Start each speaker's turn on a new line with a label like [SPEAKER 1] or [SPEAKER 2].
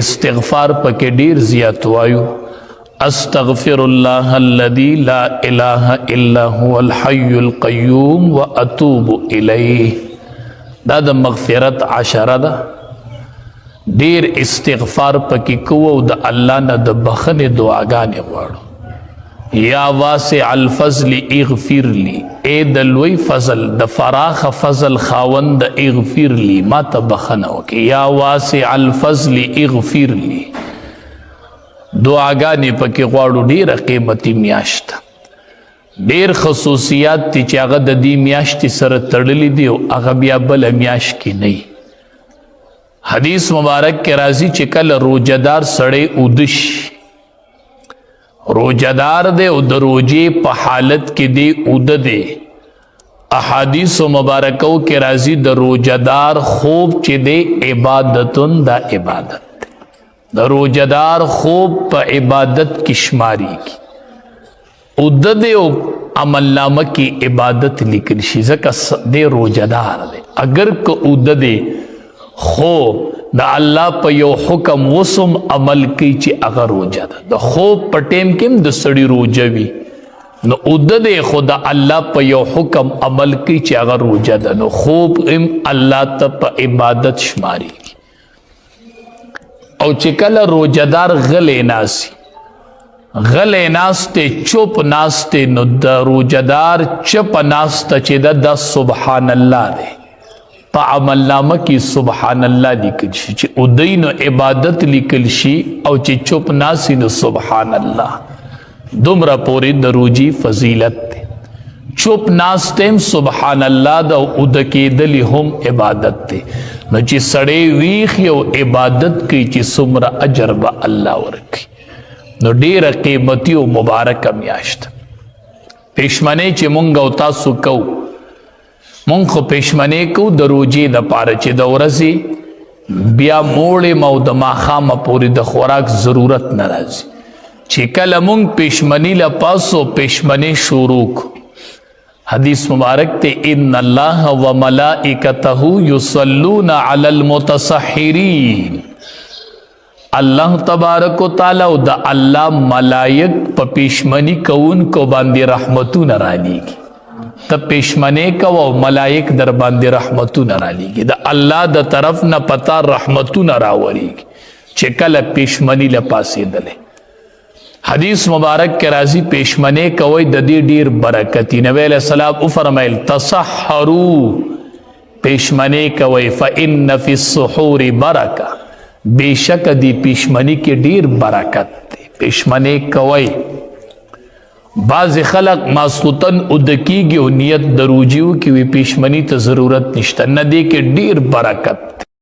[SPEAKER 1] استغفار پکې ډیر زیات وایو. استغفر الله الذي لا اله الا هو الحي القيوم واتوب الیه. دا د مغفرت 10 ده. ډیر استغفار پکې کوو د الله نه د بخنې دعاګانې غواړو. یا واسع الفضل اغفر لی، اے د لوی فضل د فراخ فضل خاوند اغفر لی، ما ته بخنه وکړي. یا واسع الفضل اغفر لی. دعاګانې پکې غواړو. ډیره قیمتي میاشت، ډیر خصوصیات دي چې هغه د دې میاشتې سره تړلي دي او هغه بیا بله میاشت کې نه. حدیث مبارک کې راځي چې کله روجهدار سړی اوده شي، روجهدار دی او د روجې په حالت کې دی اوده دی. احادیث مبارکو کې راځي د روجهدار خوب چې دی عبادتون، دا عبادت دی. د روجهدار خوب په عبادت کې شماري. اوده دی او عمل نامه کې عبادت لیکل شي ځکه دی روجهدار دی. اگر که اوده دی خو د الله په یو حکم وسم عمل کوي چې هغه روجه ده. د خوب په ټیم کې هم د سړي روجه وي، نو اوده دی خو د الله په یو حکم عمل کوي چې هغه روجه ده، نو خوب هم الله ته په عبادت شماري. او چې کله روجهدار غلی ناسي، غلی ناسته چوپ ناسته، نو د روجهدار چپ ناسته چې د سبحان الله دی په عمل نامه کې سبحان الله لیکل شي. چې ادی نو عبادت لیکل شي او چې چوپ ناسی نو سبحان الله. دومره پورې د روجی فضیلت دی. چوپ ناستم سبحان الله د اد کېدلی هم عبادت دی. نو چې سړی ویخ یو عبادت کوي چې څومره اجر به الله ورکړي. نو ډیره قیمتي او مبارکه میاشت. پېشمنۍ چې مونږ او تاسو کوو، مونږ خو پېشمنۍ کوو د روجې دپاره چې د ورځې بیا موړې او د ماښامه پورې د خوراک ضرورت نه راځي. چې کله مونږ پېشمنۍ له پاسو پېشمنۍ شروع کړو، حدیث مبارک ته ان الله و ملائکته یصلون علی المتصحرین. الله تبارک و تعالی او د الله ملائک په پېشمنۍ کوونکو باندې رحمتونه رالیږي. ته پېشمنۍ کوه او ملائک در باندې رحمتونه رالیږي. د الله د طرف نه پتا رحمتونه راوریږي چې کله پېشمنۍ له پاسېدلې. حدیث مبارک کې راځي پېشمنۍ کوئ د دې ډیر برکت. نبی علیه السلام وفرمیل تصحروا، پېشمنۍ کوئ فإن فی السحور برکه، بېشکه دې پېشمنۍ کې ډیر برکت دی. پېشمنۍ کوئ. بعض خلق ماسخوتن ادکیږي او نیت د روجیو کې وي پېشمنۍ ته ضرورت نشته. نه دې کې ډیر برکت